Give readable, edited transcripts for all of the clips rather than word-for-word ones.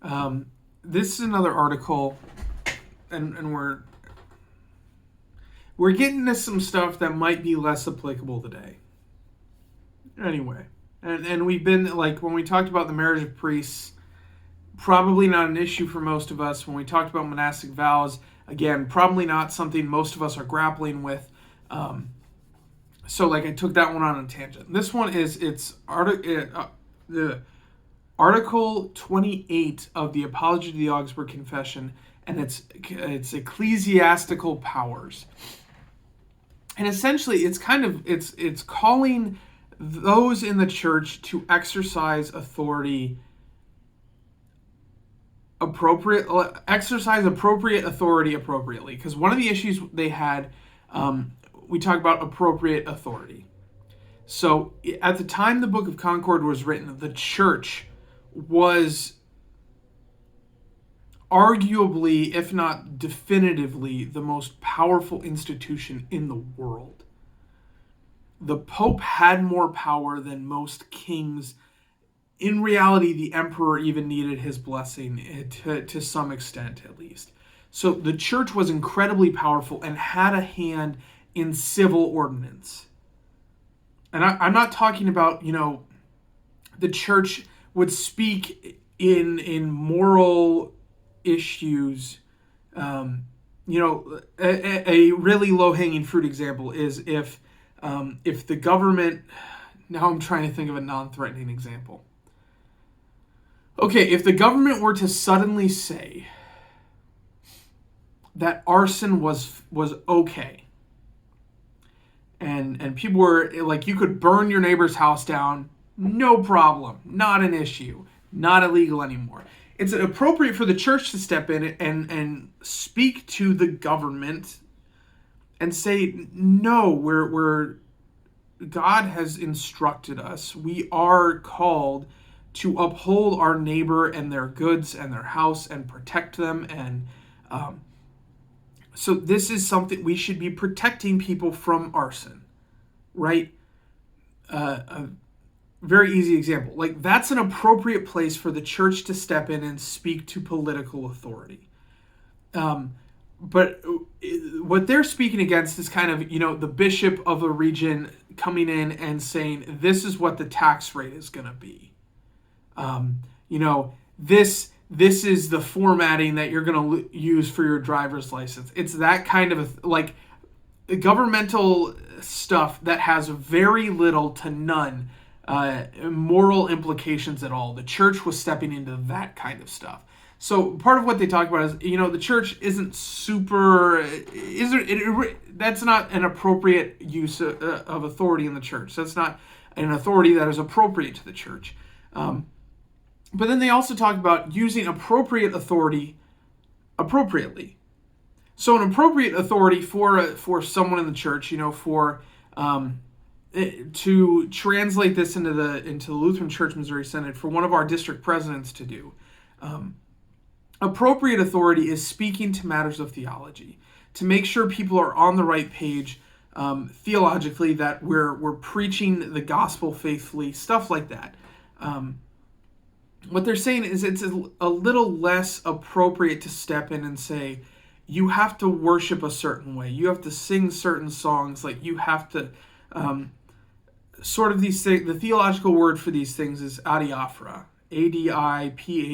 This is another article, and we're getting to some stuff that might be less applicable today. Anyway, and we've been like when we talked about the marriage of priests, probably not an issue for most of us. When we talked about monastic vows, again, probably not something most of us are grappling with. So like I took that one on a tangent. This one is the Article 28 of the Apology to the Augsburg Confession, and it's ecclesiastical powers. And essentially, it's calling those in the church to exercise appropriate authority appropriately. Because one of the issues they had, we talk about appropriate authority. So at the time the Book of Concord was written, the church was arguably, if not definitively, the most powerful institution in the world. The Pope had more power than most kings. In reality, the emperor even needed his blessing to some extent, at least. So the church was incredibly powerful and had a hand in civil ordinance. And I'm not talking about, the church would speak in moral issues. A really low-hanging fruit example is if the government, now I'm trying to think of a non-threatening example. Okay, if the government were to suddenly say that arson was okay, and people were like, you could burn your neighbor's house down, no problem, not an issue, not illegal anymore. It's appropriate for the church to step in and speak to the government and say, no, we're God has instructed us. We are called to uphold our neighbor and their goods and their house and protect them. And so this is something we should be protecting people from arson, right? A very easy example. Like, that's an appropriate place for the church to step in and speak to political authority. But what they're speaking against is kind of, the bishop of a region coming in and saying, this is what the tax rate is going to be. This is the formatting that you're going to use for your driver's license. It's that kind of governmental stuff that has very little to none moral implications at all. The church was stepping into that kind of stuff. So part of what they talk about is, the church isn't that's not an appropriate use of authority in the church. That's not an authority that is appropriate to the church. But then they also talk about using appropriate authority appropriately. So an appropriate authority for someone in the church, to translate this into the Lutheran Church Missouri Synod, for one of our district presidents to do. Appropriate authority is speaking to matters of theology, to make sure people are on the right page theologically, that we're preaching the gospel faithfully, stuff like that. What they're saying is it's a little less appropriate to step in and say, you have to worship a certain way, you have to sing certain songs, like you have to sort of these things. The theological word for these things is adiaphora, adiphora,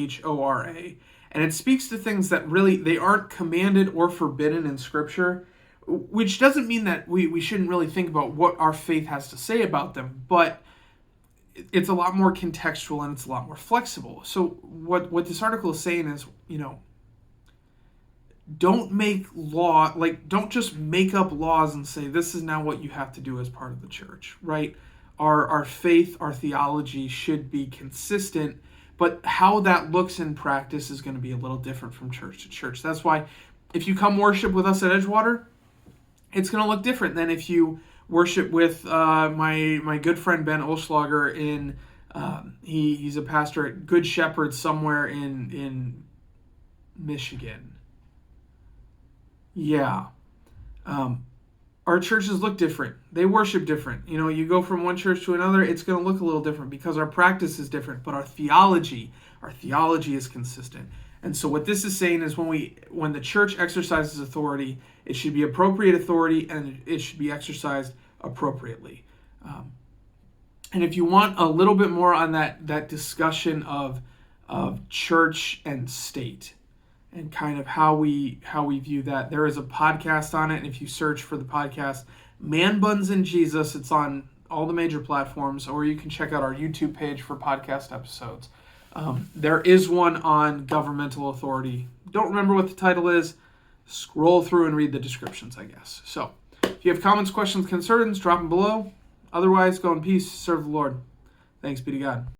and it speaks to things that really they aren't commanded or forbidden in Scripture, which doesn't mean that we shouldn't really think about what our faith has to say about them, but it's a lot more contextual and it's a lot more flexible. So what this article is saying is, don't don't just make up laws and say this is now what you have to do as part of the church, right? Our faith, our theology should be consistent, but how that looks in practice is going to be a little different from church to church. That's why if you come worship with us at Edgewater, it's going to look different than if you worship with my good friend Ben Olschlager in he's a pastor at Good Shepherd somewhere in Michigan. Yeah. our churches look different. They worship different. You go from one church to another, it's going to look a little different because our practice is different, but our theology is consistent. And so what this is saying is when the church exercises authority, it should be appropriate authority and it should be exercised appropriately. And if you want a little bit more on that discussion of church and state and kind of how we view that, there is a podcast on it. And if you search for the podcast, Man Buns and Jesus, it's on all the major platforms, or you can check out our YouTube page for podcast episodes. There is one on governmental authority. Don't remember what the title is. Scroll through and read the descriptions, I guess. So, if you have comments, questions, concerns, drop them below. Otherwise, go in peace, serve the Lord. Thanks be to God.